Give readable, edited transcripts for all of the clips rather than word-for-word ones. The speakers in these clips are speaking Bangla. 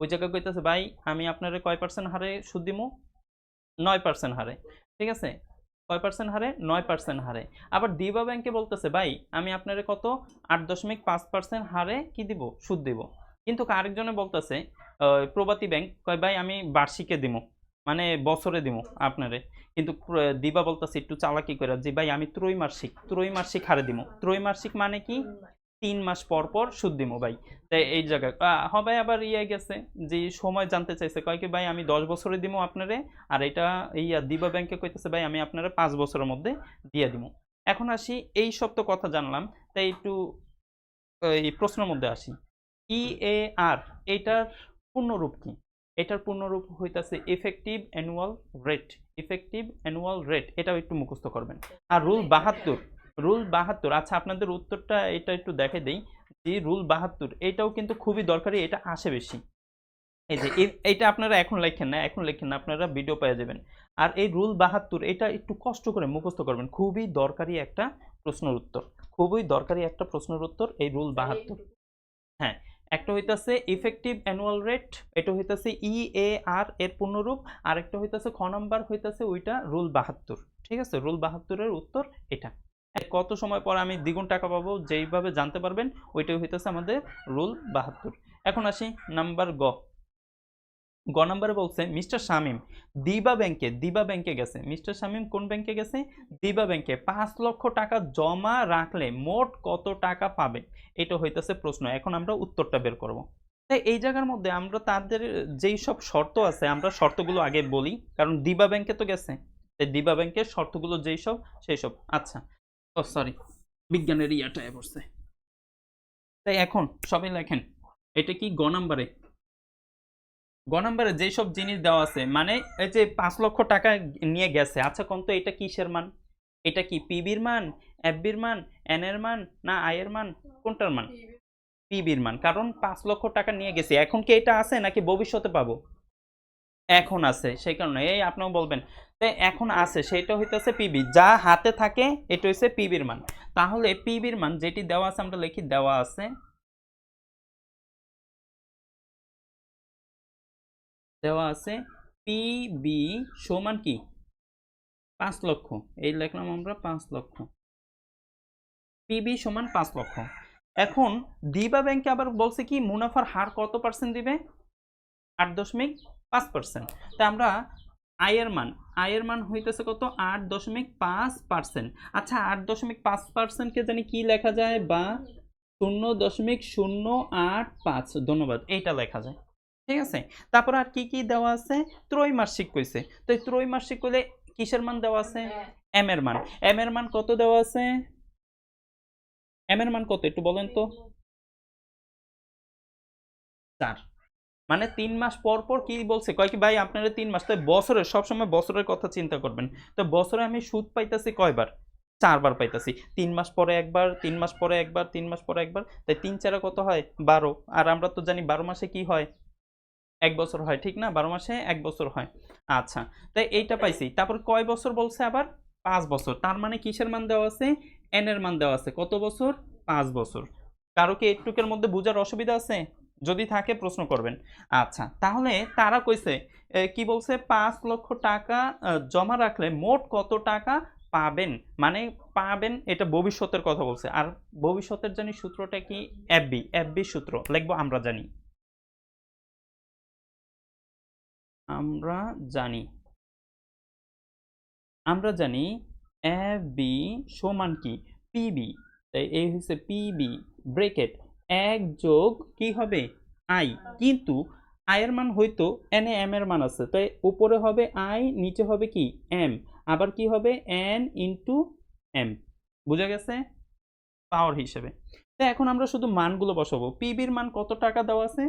ওই জায়গায় কইতেছে ভাই আমি আপনারে কয় পার্সেন্ট হারে সুদ দিমু, 9% হারে। ঠিক আছে, কয় পার্সেন্ট হারে, 9% হারে। আবার দিবা ব্যাংকে বলতেছে ভাই আমি আপনারে কত 8.5% হারে কি দিব, সুদ দিব। কিন্তু আরেকজনে বলতেছে প্রভাতী ব্যাংক কয় ভাই আমি বার্ষিকে দিমু, মানে বছরে দিমু আপনারে। কিন্তু দিবা বলতেছে একটু চালাকি করে যে ভাই আমি ত্রৈমাসিক হারে দিমু। ত্রৈমাসিক মানে কি, 3 মাস পর পর সুদ দিমু ভাই। তাই এই জায়গায় হবে আবার ইয়ে গেছে যে সময় জানতে চাইছে, কয় কি ভাই আমি 10 বছরে দিমু আপনারে, আর এটা ইয়া দিবা ব্যাংকে কইতেছে ভাই আমি আপনারা 5 বছরের মধ্যে দিয়ে দিমু। এখন আসি, এই সব তো কথা জানলাম, তাই একটু এই প্রশ্নের মধ্যে আসি। EAR এটার পূর্ণরূপ কি? এটার পূর্ণরূপ হইতাছে effective annual rate. Effective annual rate, এটাও একটু মুখস্থ করবেন। আর রুল 72, আচ্ছা আপনাদের উত্তরটা এটা একটু দেখে দেই যে রুল 72 এটাও কিন্তু খুবই দরকারি, এটা আসে বেশি। এই যে এইটা আপনারা এখন লেখেন না, আপনারা ভিডিও পেয়ে যাবেন। আর এই রুল 72 এটা একটু কষ্ট করে মুখস্থ করবেন, খুবই দরকারি একটা প্রশ্নের উত্তর, এই রুল 72। হ্যাঁ, একটা হইতাছে ইফেক্টিভ অ্যানুয়াল রেট, এটা হইতাছে EAR এর পূর্ণরূপ, আর একটা হইতাছে খ নাম্বার হইতাছে ওইটা রুল 72। ঠিক আছে, রুল 72 এর উত্তর এটা। কত সময় পর আমি দ্বিগুণ টাকা পাবো যেইভাবে জানতে পারবেন, ওইটাই হইতাছে আমাদের রুল 72। এখন আসি নাম্বার গ নাম্বারে বলছে মিস্টার শামীম দিবা ব্যাংকে গেছে। মিস্টার শামীম কোন ব্যাংকে গেছে? দিবা ব্যাংকে 5 লক্ষ টাকা জমা রাখলে মোট কত টাকা পাবে, এটা হইতেছে প্রশ্ন। এখন আমরা উত্তরটা বের করব। তাই এই জায়গার মধ্যে আমরা তাদের যেই সব শর্ত আছে আমরা শর্তগুলো আগে বলি, কারণ দিবা ব্যাংকে তো গেছে, তাই দিবা ব্যাংকের শর্তগুলো যেই সব সেই সব। আচ্ছা, ও সরি, বিজ্ঞানের ইয়াটা পড়ছে। তাই এখন সবাই লেখেন, এটা কি গ নাম্বারে যেসব জিনিস দেওয়া আছে, মানে এই যে 5 লক্ষ টাকা নিয়ে গেছে, আচ্ছা কোন তো এটা কিসের মান? এটা কি পিবির মান, এফবির মান, এন এর মান, না আই এর মান, কোনটার মান? পিবির মান, কারণ 5 লক্ষ টাকা নিয়ে গেছে। এখন কি এটা আছে নাকি ভবিষ্যতে পাবো? এখন আছে, সেই কারণে এই আপনিও বলবেন তাই এখন আছে, সেটা হইতেছে পিবি, যা হাতে থাকে এটা হচ্ছে পিবির মান। তাহলে পিবির মান যেটি দেওয়া আছে আমরা লিখি, দেওয়া আছে পিবি সমান কি 5 লক্ষ। এই লিখলাম আমরা 5 লক্ষ, পিবি সমান 5 লক্ষ। এখন দিবা ব্যাংকে আবার বলছে কি মুনাফার হার কত পার্সেন্ট দিবে, 8.5%। তা আমরা আয়ের মান হইতেছে কত, 8.5%। আচ্ছা 8.5%কে জানি কি লেখা যায়, বা 0.085, ধন্যবাদ, এইটা লেখা যায়। ঠিক আছে, তারপর আর কি কি দেওয়া আছে, ত্রৈমাসিক কইছে। তো এই ত্রৈমাসিক কইলে কিসের মান দেওয়া আছে, এম এর মান কত দেওয়া আছে, এম এর মান কত একটু বলেন তো, 4। মানে 3 মাস পর পর কি বলছে, কয় কি ভাই আপনারা 3 মাস, তো বছরের সবসময় বছরের কথা চিন্তা করবেন। তো বছরে আমি সুদ পাইতাছি কয়বার, 4বার পাইতাছি। 3 মাস পরে একবার, 3 মাস পরে একবার, 3 মাস পরে একবার, তাই 3 4 কত হয় 12। আর আমরা তো জানি 12 মাসে কি হয়, 1 বছর হয়, ঠিক না, 12 মাসে 1 বছর হয়। আচ্ছা, তাই এইটা পাইছি। তারপর কয় বছর বলছে আবার, 5 বছর। তার মানে কিসের মান দেওয়া আছে, এন এর মান দেওয়া আছে, কত বছর, 5 বছর। কারো কি একটুকের মধ্যে বোঝার অসুবিধা আছে? যদি থাকে প্রশ্ন করবেন। আচ্ছা, তাহলে তারা কইছে কি বলছে, 5 লক্ষ টাকা জমা রাখলে মোট কত টাকা পাবেন, মানে পাবেন এটা ভবিষ্যতের কথা বলছে। আর ভবিষ্যতের জানি সূত্রটা কি, এফবি সূত্র লিখবো, আমরা জানি আমরা জানি এফ বি সমান কি, পিবি। তাই এই হচ্ছে পিবি ব্রেকেট 1 + কি হবে, আই। কিন্তু আই এর মান হয়তো এন এ এম এর মান আছে, তাই উপরে হবে আই, নিচে হবে কি এম, আবার কি হবে এন ইন্টু এম। বুঝা গেছে, পাওয়ার হিসেবে। তো এখন আমরা শুধু মানগুলো বসাবো। পিবির মান কত টাকা দেওয়া আছে,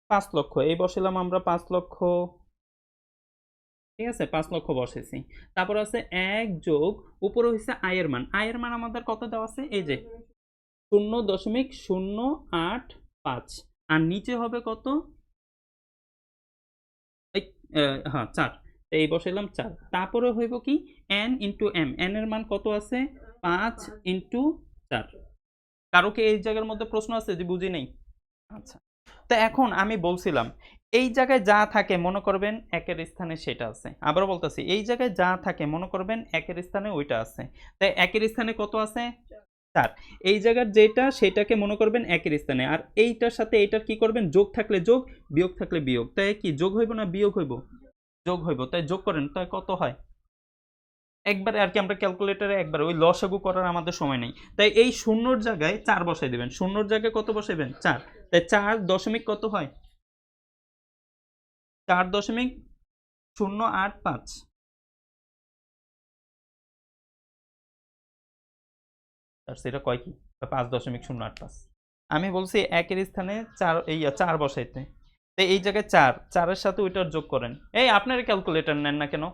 5 লক্ষ, এই বসালাম আমরা 5 লক্ষ। ঠিক আছে, 5 লক্ষ বসেছি। তারপর আছে 1 + উপরে হচ্ছে আয়ের মান আমাদের কত দেওয়া আছে, এই যে 0.085, আর নিচে হবে কত, হ্যাঁ 4। এই বসাইলাম 4। তারপরে হইব কি এন ইন্টু এম, এন এর মান কত আছে, 5 × 4। কারো কি এই জায়গার মধ্যে প্রশ্ন আছে যে বুঝি নেই? আচ্ছা, তো এখন আমি বলছিলাম এই জায়গায় যা থাকে মনে করবেন একের স্থানে সেটা আছে, আবার বলতেছি এই জায়গায় যা থাকে মনে করবেন একের স্থানে ওইটা আছে। তাই একের স্থানে কত আছে? 4। এই জায়গার যেটা সেটাকে মনে করবেন একের স্থানে, আর এইটার সাথে এইটার কি করবেন? যোগ থাকলে যোগ, বিয়োগ থাকলে বিয়োগ। তাই কি যোগ হইব না বিয়োগ হইব? যোগ হইব। তাই যোগ করেন, তাই কত হয়? একবারে আর কি আমরা ক্যালকুলেটরে একবার ওই লসাগু করার আমাদের সময় নেই। তাই এই শূন্যর জায়গায় 4 বসাই দিবেন। শূন্যর জায়গায় কত বসাইবেন? 4। তাই 4 দশমিক কত হয়? 4.085। আর সেটা কয় কি? 5.085। আমি বলছি একের স্থানে 4 4 বসাইতে। তাই এই জায়গায় 4, 4 এর সাথে ওইটার যোগ করেন। এই আপনার ক্যালকুলেটর নেন না কেন?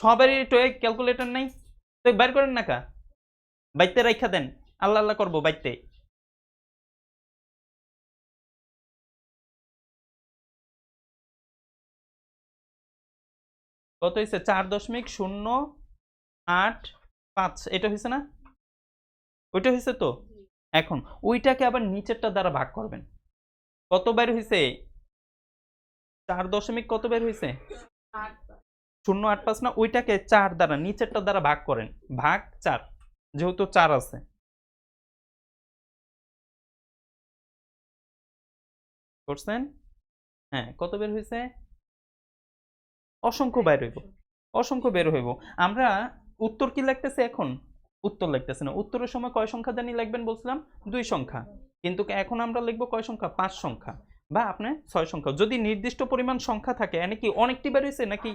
সবারই তো ক্যালকুলেটর নাই, তো বের করেন না কা? বাইতে রাইখা দেন, আল্লাহ আল্লাহ করবো বাইতে। কত হয়েছে? 4.085 এটা হয়েছে না? ওইটা হয়েছে তো। এখন ওইটাকে আবার নিচেরটা দ্বারা ভাগ করবেন। কত বের হয়েছে? 4 দশমিক কত বের হয়েছে? 0.85 না, ওইটাকে 4 দ্বারা নিচেরটা দ্বারা ভাগ করেন, ভাগ 4, যেহেতু 4 আছে। করছেন? হ্যাঁ, কত বের হয়েছে? অসংখ্য বের হইব, অসংখ্য বের হইব। আমরা উত্তর কি লিখতেছি এখন? উত্তর লিখতেছি না। উত্তরের সময় কয় সংখ্যা জানি লিখবেন বলছিলাম? 2 সংখ্যা। কিন্তু এখন আমরা লিখবো কয় সংখ্যা? 5 সংখ্যা বা আপনি 6 সংখ্যা। যদি নির্দিষ্ট পরিমাণ সংখ্যা থাকে, এনে কি অনেকটি বের হইছে নাকি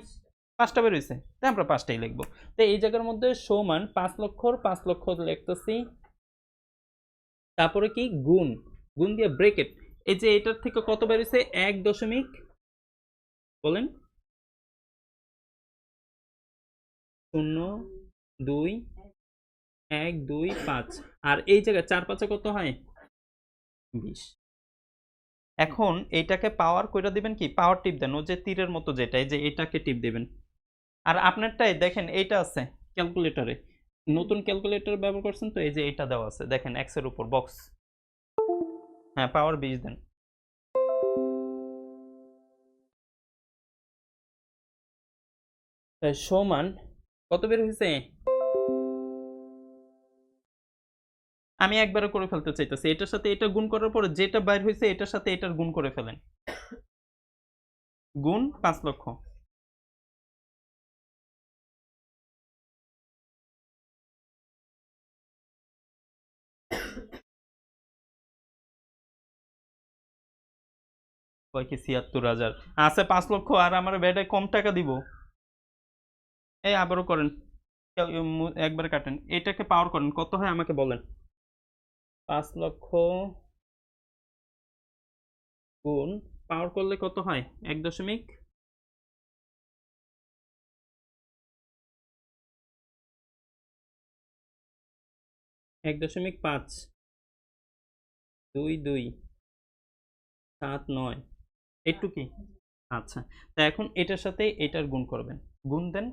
5টা বের হইছে? তাই আমরা 5টাই লিখবো। তো এই জায়গার মধ্যে সমান 5 লক্ষর 5 লক্ষ লিখতেছি। তারপরে কি? গুণ, গুণ দিয়ে ব্রেকেট। এই যে এটার থেকে কত বের হইছে? 1 দশমিক, বলেন, 0 2 1 2 5। আর এই জায়গায় 4 5 কত হয়? 20। এখন এইটাকে পাওয়ার কইরা দিবেন কি? পাওয়ার টিপ দেন, ও যে তীরের মতো যেটা, এই যে এটাকে টিপ দিবেন। আর আপনারটাই দেখেন এইটা আছে ক্যালকুলেটরে, নতুন ক্যালকুলেটর ব্যবহার করছেন তো, এই যে এটা দেওয়া আছে দেখেন এক্স এর উপর বক্স। হ্যাঁ, পাওয়ার 20 দেন। সমান কত বের হয়েছে? আমি একবারে করে ফেলতে চাইতেছি, এটার সাথে এটা গুণ করার পরে যেটা বাইর হয়েছে এটার সাথে এটার গুণ করে ফেলেন। গুণ 5 লক্ষ। কয় কি? 76,000 আছে। 5 লক্ষ আর আমার বেডে কম টাকা দিব? এই আবারও করেন, একবারে কাটেন, এটাকে পাওয়ার করেন, কত হয় আমাকে বলেন? 5 লক্ষ গুণ পাওয়ার করলে কত হয়? 1 দশমিক 1.5 2 2 7 9 একটু কি? আচ্ছা, তা এখন এটার সাথে এটার গুণ করবেন, গুণ দেন।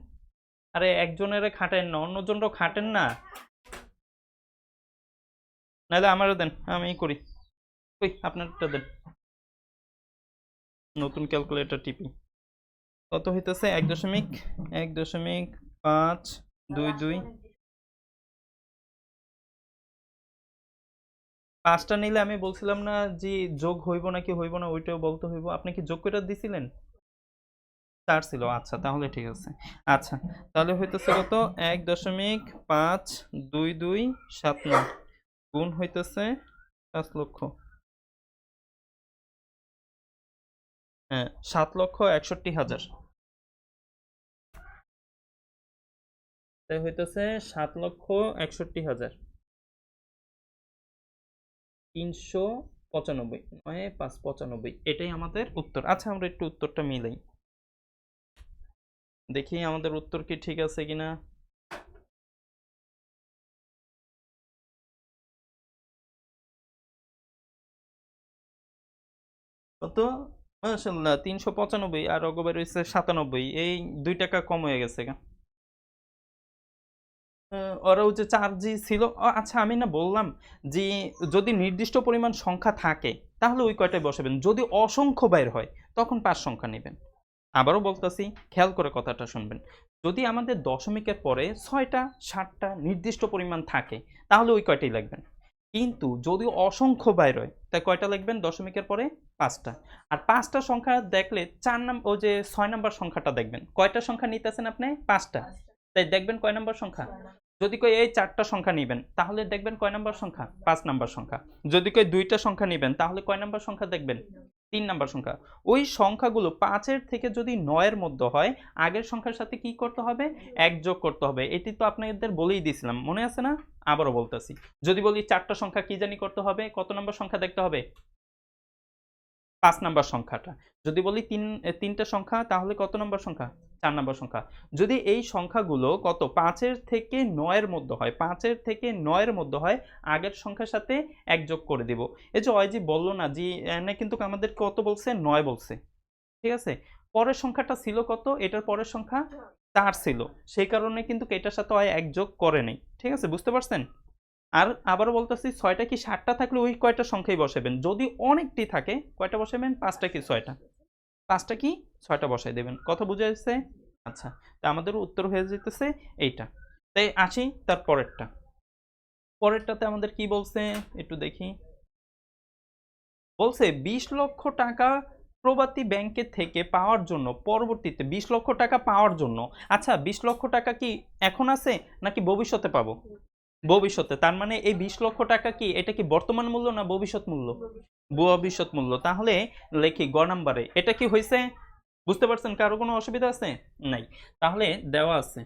আরে একজনের খাটেন না, অন্যজনরাও খাটেন না, নাহলে আমারও দেন, আমি করি। ওই আপনারটা দেন, নতুন ক্যালকুলেটর টিপি। কত হইতেছে? 1.522। 5টা নিলে আমি বলছিলাম না যে যোগ হইব নাকি হইব না, ওইটাও বলতে হইব। আপনি কি যোগ করে দিছিলেন? 4 ছিল, আচ্ছা তাহলে ঠিক আছে। আচ্ছা, তাহলে হইতেছে কত? 1.52279 গুণ হইতেছে 5 লক্ষ। হ্যাঁ, 7,61,000। তাই হইতেছে 7,61,000 395, 9,595, এটাই আমাদের উত্তর। আচ্ছা, আমরা একটু উত্তরটা মিলাই দেখি আমাদের উত্তর কি ঠিক আছে কিনা। কত? মাশাআল্লাহ, 395 আর অগবের হয়েছে 97, এই 2 টাকা কম হয়ে গেছে গা। ওরা হচ্ছে 4G ছিল। আচ্ছা, আমি না বললাম যে যদি নির্দিষ্ট পরিমাণ সংখ্যা থাকে তাহলে ওই কয়টায় বসাবেন। যদি অসংখ্য বাইর হয় তখন 5 সংখ্যা নেবেন। আবারও বলতেছি, খেয়াল করে কথাটা শুনবেন। যদি আমাদের দশমিকের পরে 6টা 7টা নির্দিষ্ট পরিমাণ থাকে তাহলে ওই কয়টাই লিখবেন। কিন্তু যদি অসংখ্য বাইর হয় তাই কয়টা লিখবেন দশমিকের পরে? 5টা। আর 5টা সংখ্যা দেখলে 6 নাম্বার সংখ্যাটা দেখবেন। কয়টা সংখ্যা নিতেছেন আপনি? 5টা। তাই দেখবেন কয় নাম্বার সংখ্যা? যদি কই এই 4টা সংখ্যা নিবেন তাহলে দেখবেন কয় নাম্বার সংখ্যা? 5 নাম্বার সংখ্যা। যদি কই 2টা সংখ্যা নিবেন তাহলে কয় নাম্বার সংখ্যা দেখবেন? 3 নাম্বার সংখ্যা। ওই সংখ্যাগুলো 5 এর থেকে যদি 9 এর মধ্যে হয় আগের সংখ্যার সাথে কি করতে হবে? 1 যোগ করতে হবে। এটি তো আপনাদের বলেই দিয়েছিলাম, মনে আছে না? আবারও বলতেছি। যদি বলি 4টা সংখ্যা কি জানি করতে হবে? কত নাম্বার সংখ্যা দেখতে হবে? 5 নাম্বার সংখ্যাটা। যদি বলি 3টা সংখ্যা তাহলে কত নাম্বার সংখ্যা? 4 নাম্বার সংখ্যা। যদি এই সংখ্যাগুলো কত 5 এর থেকে 9 এর মধ্যে হয়, 5 এর থেকে 9 এর মধ্যে হয় আগের সংখ্যার সাথে 1 যোগ করে দিব। এই যে অয়জি বলল না জি এনে কিন্তু আমাদের কত বলছে? 9 বলছে। ঠিক আছে? পরের সংখ্যাটা ছিল কত? এটার পরের সংখ্যা 4 ছিল। সেই কারণে কিন্তু এটার সাথে অয় 1 যোগ করে নাই। ঠিক আছে? বুঝতে পারছেন? আর আবারও বলতেছি 6টা কি 7টা থাকলে ওই কয়টা সংখ্যাই বসাবেন। যদি অনেকটি থাকে কয়টা বসাবেন? 5টা কি 6টা? 5টা কি 6টা বসাই দেবেন। কথা বুঝা যাচ্ছে? আচ্ছা। তো আমাদের উত্তর হয়ে যাইতেছে এইটা। তাই আসি তার পরেরটা। পরেরটাতে আমাদের কি বলছে? একটু দেখি। বলছে 20 লক্ষ টাকা প্রবাসী ব্যাংকে থেকে পাওয়ার জন্য পরবর্তীতে 20 লক্ষ টাকা পাওয়ার জন্য, আচ্ছা 20 লক্ষ টাকা কি এখন আছে নাকি ভবিষ্যতে পাবো? ভবিষ্যতে। তার মানে এই 20 লক্ষ টাকা কি এটা কি বর্তমান মূল্য না ভবিষ্যৎ মূল্য? ভবিষ্যৎ মূল্য। তাহলে লেখি গ নাম্বারে। এটা কি হইছে? বুঝতে পারছেন? কারো কোনো অসুবিধা আছে? নাই। তাহলে দেওয়া আছে।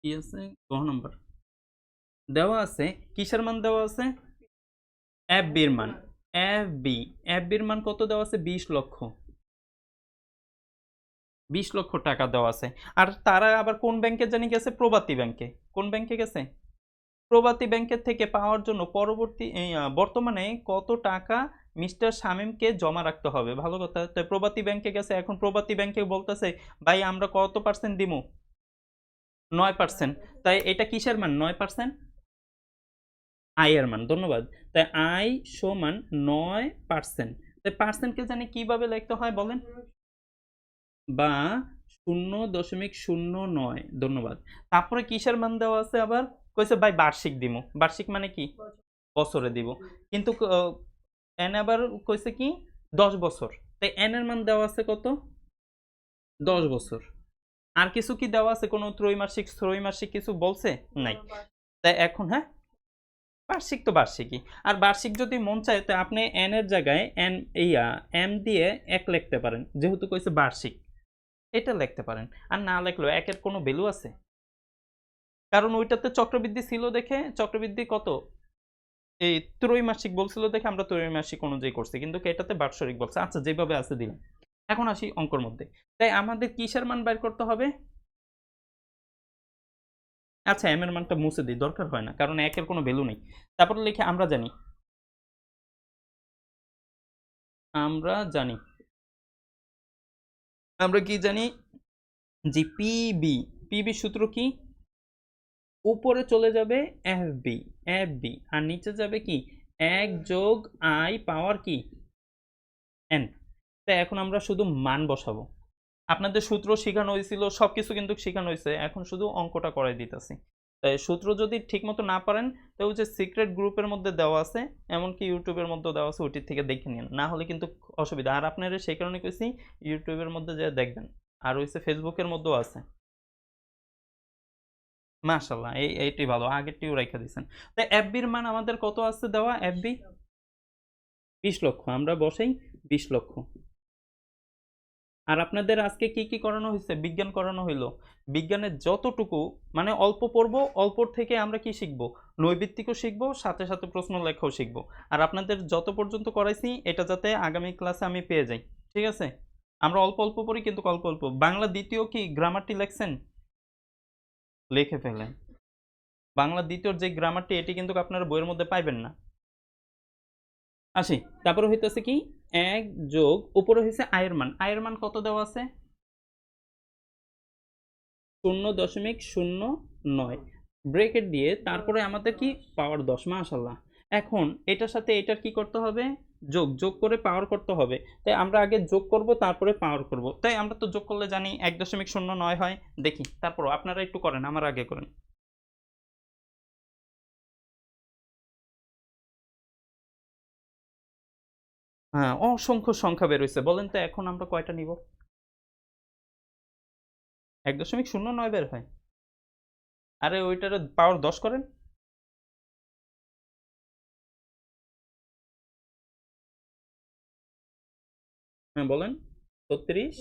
কি আছে? গ নাম্বার। দেওয়া আছে। কিসের মান দেওয়া আছে? এফবির মান। এফবি। এফবির মান কত দেওয়া আছে? 20 লক্ষ। 20 লক্ষ টাকা দেওয়া আছে। আর তারা আবার কোন ব্যাংকে জানি গেছে? প্রবাসী ব্যাংকে। কোন ব্যাংকে গেছে? প্রবাসী ব্যাংকের থেকে পাওয়ার জন্য বর্তমানে কত টাকা মিস্টার শামীমকে জমা রাখতে হবে? ভালো কথা। তো প্রবাসী ব্যাংকে গেছে, এখন প্রবাসী ব্যাংকে বলতেছে ভাই আমরা কত পার্সেন্ট দিমু? 9%। তাই এটা কিসের মান? 9%? আয়ের মান। ধন্যবাদ। তাই আয় সমান 9%। তাই পার্সেন্টকে জানি কিভাবে লিখতে হয় বলেন? বা 0.09। ধন্যবাদ। তারপরে কিসের মান দেওয়া আছে আবার? কইছে ভাই বার্ষিক দিমু। বার্ষিক মানে কি? বছরে দিব। কিন্তু এন আবার কইছে কি? 10 বছর। তাই এন এর মান দেওয়া আছে কত? 10 বছর। আর কিছু কি দেওয়া আছে? কোনো ত্রৈমাসিক কিছু বলছে? নাই। তাই এখন হ্যাঁ? বার্ষিক তো বার্ষিকই। আর বার্ষিক যদি মন চায় তো আপনি এন এর জায়গায় এম দিয়ে 1 লিখতে পারেন। যেহেতু কইছে বার্ষিক। এটা লিখতে পারেন। আর না লিখলেও 1 এর কোনো ভ্যালু আছে? কারণ ওইটাতে চক্রবৃদ্ধি ছিল দেখে চক্রবৃদ্ধি কত? এই ত্রৈমাসিক বলছিল দেখে আমরা ত্রৈমাসিক অনুযায়ী করছি। কিন্তু এটাতে বাৎসরিক বলছে। আচ্ছা যেভাবে আছে দিলাম। এখন আসি অঙ্কর মধ্যে। তাই আমাদের কিসের মান বের করতে হবে? আচ্ছা এম এর মানটা মুছে দিই, দরকার হয় না। কারণ 1 এর কোনো ভ্যালু নেই। তারপরে লিখে আমরা জানি আমরা কি জানি? জি পিবি। পিবি সূত্র কি? উপরে চলে যাবে এফবি। এফবি আর নিচে যাবে কি? 1 যোগ আই পাওয়ার কি? এন। তাই এখন আমরা শুধু মান বসাবো। আপনাদের সূত্র শেখানো হয়েছিল, সবকিছু কিন্তু শেখানো হয়েছে। এখন শুধু অঙ্কটা করাই দিতেছি। তাই সূত্র যদি ঠিকমতো না পারেন তো ওই যে সিক্রেট গ্রুপের মধ্যে দেওয়া আছে, এমনকি ইউটিউবের মধ্যেও দেওয়া আছে, ওটির থেকে দেখে নিন। না হলে কিন্তু অসুবিধা। আর আপনারা সেই কারণে কইছি ইউটিউবের মধ্যে যে দেখবেন। আর হইছে ফেসবুকের মধ্যেও আছে। মাশাআল্লাহ এইটি ভালো। আগেরটিও রাইখা দিছেন। তো এফবির মান আমাদের কত আছে দেওয়া? এফবি 20 লক্ষ। আমরা বসাই 20 লক্ষ। আর আপনাদের আজকে কি কি করানো হয়েছে? বিজ্ঞান করানো হইলো। বিজ্ঞানের যতটুকু মানে অল্প পড়বো, অল্পর থেকে আমরা কি শিখবো? নৈবিত্তিকও শিখবো, সাথে সাথে প্রশ্ন লেখাও শিখবো। আর আপনাদের যত পর্যন্ত করাইছি এটা যাতে আগামী ক্লাসে আমি পেয়ে যাই। ঠিক আছে? আমরা অল্প অল্প পড়ি কিন্তু অল্প অল্প। বাংলা দ্বিতীয় কি গ্রামারটি লেখছেন? লিখে ফেলেন। বাংলা দ্বিতীয়র যে গ্রামারটি এটি কিন্তু আপনারা বইয়ের মধ্যে পাইবেন না। আসি, তারপরে হইতেছে কি 1 যোগ উপরে হইছে আয়ের মান কত দেওয়া আছে 0.09 ব্রেকেট দিয়ে তারপরে আমাদের কি পাওয়ার 10 মাশাআল্লাহ। এখন এটার সাথে এটার কি করতে হবে যোগ করে পাওয়ার করতে হবে। তাই আমরা আগে যোগ করব তারপরে পাওয়ার করব। তাই আমরা তো যোগ করলে জানি 1.09 হয়। দেখি তারপর আপনারা একটু করেন, আমার আগে করেন। হ্যাঁ, অসংখ্য সংখ্যা বের হইছে। বলেন তো এখন আমরা কয়টা নিব? 1.09 বের হয়। আরে ওইটার পাওয়ার 10 করেন। হ্যাঁ বলেন। 36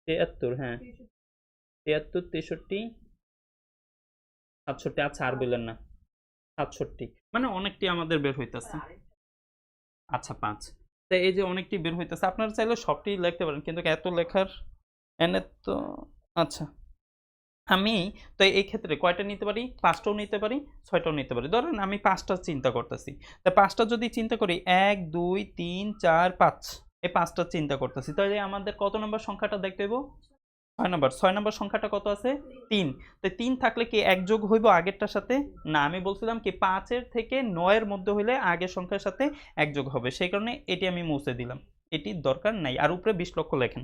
73, হ্যাঁ 73 63 67। আচ্ছা আর বললেন না 67, মানে অনেকটি আমাদের বের হইতেছে। আচ্ছা 5। তো এই যে অনেকটি বের হইতেছে, আপনারা চাইলে সবটি লিখতে পারেন কিন্তু এত লেখার এনে তো। আচ্ছা আমি তো এই ক্ষেত্রে কয়টা নিতে পারি? 5টাও নিতে পারি, 6টাও নিতে পারি। ধরেন আমি 5টা চিন্তা করতেছি। তা 5টা যদি চিন্তা করি 1 2 3 4 5, এই 5টা চিন্তা করতেছি, তাহলে আমাদের কত নম্বর সংখ্যাটা দেখতে হইব? 6 নম্বর। 6 নম্বর সংখ্যাটা কত আছে? 3। তো 3 থাকলে কি এক যোগ হইব আগেরটার সাথে? না, আমি বলছিলাম কি 5 এর থেকে 9 এর মধ্যে হইলে আগের সংখ্যার সাথে এক যোগ হবে, সেই কারণে এটি আমি মুছে দিলাম, এটির দরকার নাই। আর উপরে 20 লক্ষ লেখেন,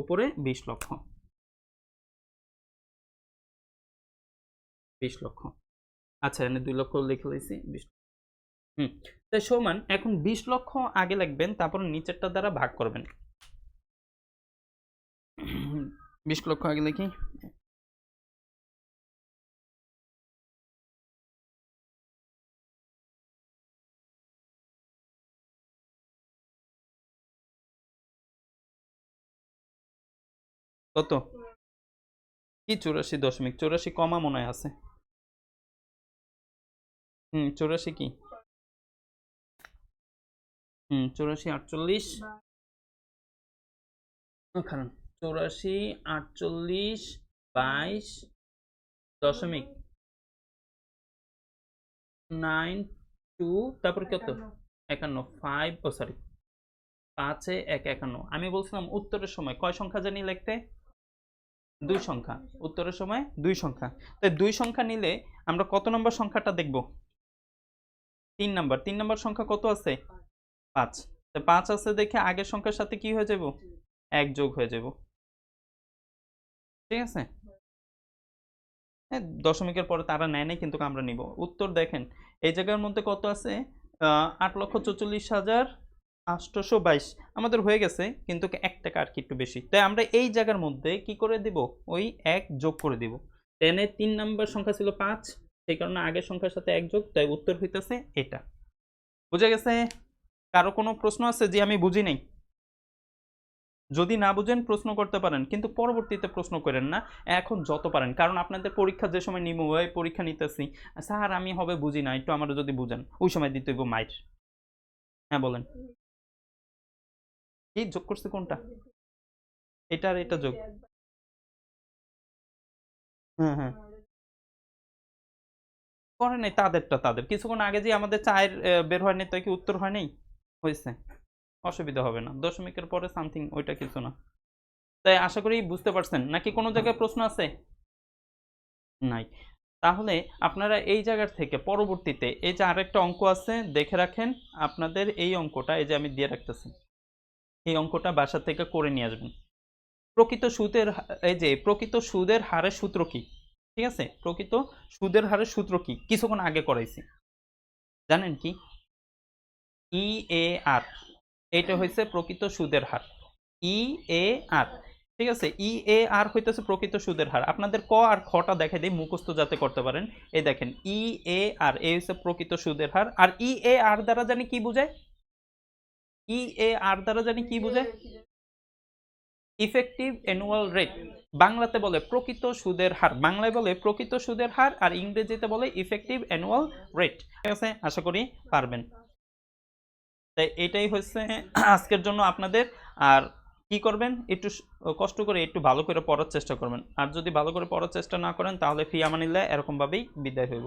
উপরে 20 লক্ষ, 20 লক্ষ। আচ্ছা এখানে 2 লক্ষ লিখে লইছি, 20। হুম, তাই সমান এখন 20 লক্ষ আগে লিখবেন, তারপর নিচেরটা দ্বারা ভাগ করবেন। 20 লক্ষ আগে লিখি। কত? কি 84.84 কমা মনে হয় আছে। 84 কি? 84 48, কারণ 84 48 22 দশমিক 92, তারপর কত 51 5, ও সরি 5 এ 1 51। আমি বলছিলাম উত্তরের সময় কয় সংখ্যা জানি লিখতে? 2 সংখ্যা। উত্তরের সময় 2 সংখ্যা। তাই 2 সংখ্যা নিলে আমরা কত নম্বর সংখ্যাটা দেখব? 3 নাম্বার। 3 নাম্বার সংখ্যা কত আছে? 5। তো 5 আছে দেখে আগের সংখ্যার সাথে কি হয়ে যাব? 1 যোগ হয়ে যাব। ঠিক আছে? হ্যাঁ, দশমিকের পরে তারা নেয় নাই কিন্তু আমরা নিব। উত্তর দেখেন এই জায়গার মধ্যে কত আছে? 8,44,822 আমাদের হয়ে গেছে, কিন্তু 1 টাকা আর কি একটু বেশি। তাই আমরা এই জায়গার মধ্যে কি করে দিব? ওই 1 যোগ করে দিব। টেনে 3 নাম্বার সংখ্যা ছিল 5, সেই কারণে আগের সংখ্যার সাথে 1 যোগ, তাই উত্তর হইতেছে এটা। বুঝা গেছে? কারো কোনো প্রশ্ন আছে যে আমি বুঝি নাই? যদি না বুঝেন প্রশ্ন করতে পারেন, কিন্তু পরবর্তীতে প্রশ্ন করেন না, এখন যত পারেন। কারণ আপনাদের পরীক্ষা যে সময় নিমু, ওই পরীক্ষা নিতেছি, স্যার আমি হবে বুঝি না, একটু আমারও যদি বুঝেন, ওই সময় দিতে হইব মাইর। হ্যাঁ বলেন। কি যোগ করছে কোনটা? এটা আর এটা যোগ। হ্যাঁ হ্যাঁ, করে নাই তাদেরটা তাদের। কিছুক্ষণ আগে যে আমাদের চায়ের বের হয়নি, তাই কি উত্তর হয় নাই? হয়েছে, অসুবিধা হবে না। দশমিকের পরে সামথিং ওইটা কিছু না। তাই আশা করি বুঝতে পারছেন, নাকি কোনো জায়গায় প্রশ্ন আছে? নাই। তাহলে আপনারা এই জায়গার থেকে পরবর্তীতে এই যে আরেকটা অঙ্ক আছে দেখে রাখেন, আপনাদের এই অঙ্কটা এই যে আমি দিয়ে রাখতেছি, এই অঙ্কটা বাসা থেকে করে নিয়ে আসবেন। প্রকৃত সুদের এই যে প্রকৃত সুদের হারের সূত্র কি? ঠিক আছে, প্রকৃত সুদের হারের সূত্র কি কিছুক্ষণ আগে করাইছি, জানেন কি? ই এ আর, এটা হয়েছে প্রকৃত সুদের হার। ই এ আর, ঠিক আছে। ই এ আর হইতেছে প্রকৃত সুদের হার। আপনাদের ক আর খটা দেখে দিই মুখস্থ যাতে করতে পারেন। এই দেখেন ই এ আর, এই হচ্ছে প্রকৃত সুদের হার। আর ই এ আর দ্বারা জানি কি বোঝায়? ই এ আর দ্বারা জানি কি বোঝায়? Effective annual rate. বাংলাতে বলে প্রকৃত সুদের হার, বাংলায় বলে প্রকৃত সুদের হার, আর ইংরেজিতে বলে ইফেক্টিভ অ্যানুয়াল রেট। ঠিক আছে, আশা করি পারবেন। তাই এটাই হচ্ছে আজকের জন্য আপনাদের। আর কি করবেন, একটু কষ্ট করে একটু ভালো করে পড়ার চেষ্টা করবেন। আর যদি ভালো করে পড়ার চেষ্টা না করেন তাহলে ফি আমানিল্লাহ এরকম ভাবেই বিদায় হইব।